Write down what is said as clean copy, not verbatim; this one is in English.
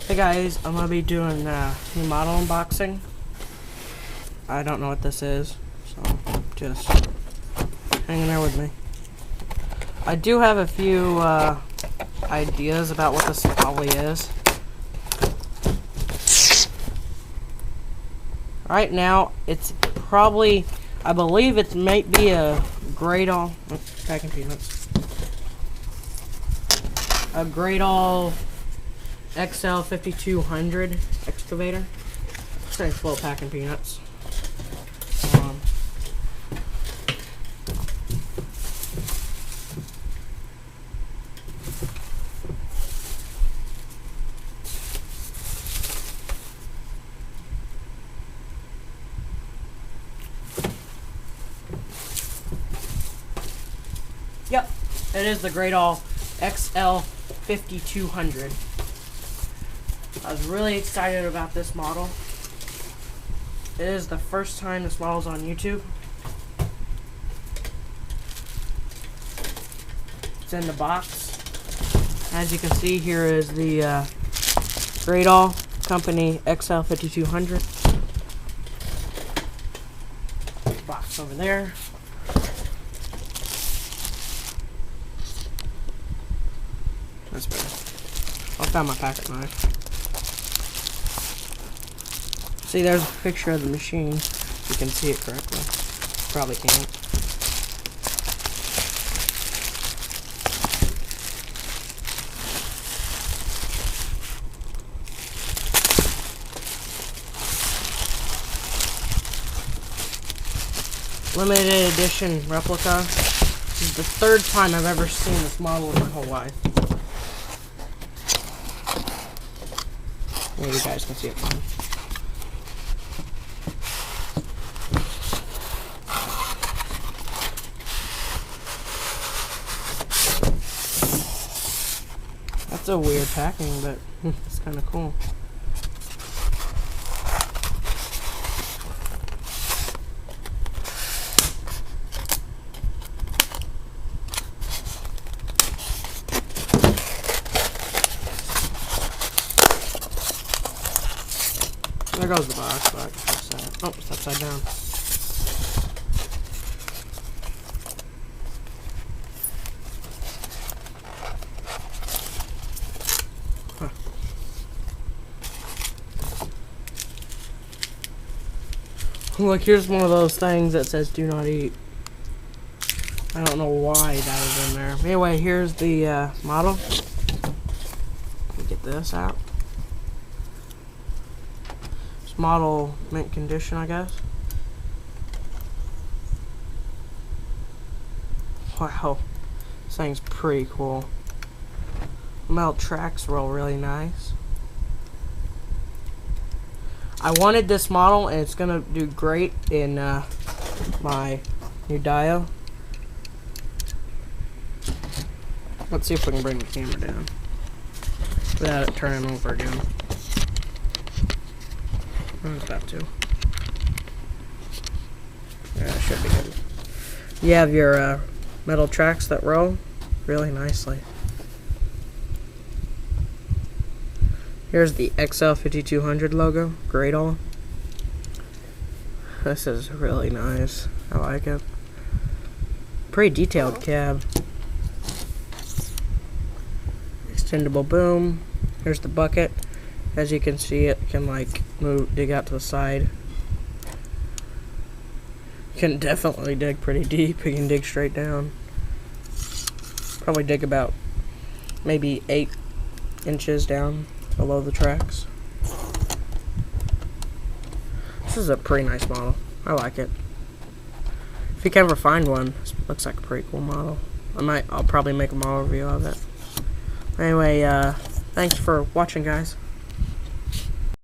Hey guys, I'm gonna be doing new model unboxing. I don't know what this is, so just hang in there with me. I do have a few ideas about what this probably is. Right now, it's probably, I believe it might be a Gradall, packing peanuts. A Gradall XL5200 excavator. Pretty slow packing peanuts. Yep, it is the Gradall XL5200. I was really excited about this model. It is the first time this model is on YouTube. It's in the box. As you can see, here is the Gradall Company XL5200. Box over there. That's better. I found my pocket knife. See, there's a picture of the machine. You can see it correctly. Probably can't. Limited edition replica. This is the third time I've ever seen this model in my whole life. Maybe you guys can see it fine. That's a weird packing, but it's kind of cool. There goes the box, but oh, it's upside down. Huh. Look, here's one of those things that says "Do not eat." I don't know why that is in there. Anyway, here's the model. Let me get this out. Model mint condition, I guess. Wow, this thing's pretty cool. Metal tracks roll really nice. I wanted this model, and it's gonna do great in my new dial. Let's see if we can bring the camera down without it turning over again. I was about to. Yeah, it should be good. You have your metal tracks that roll really nicely. Here's the XL5200 logo, Gradall. This is really nice. I like it. Pretty detailed cab. Extendable boom. Here's the bucket. As you can see, it can like dig out to the side. You can definitely dig pretty deep. You can dig straight down. Probably dig about maybe 8 inches down below the tracks. This is a pretty nice model. I like it. If you can ever find one, this looks like a pretty cool model. I'll probably make a model review of it. Anyway, thanks for watching, guys.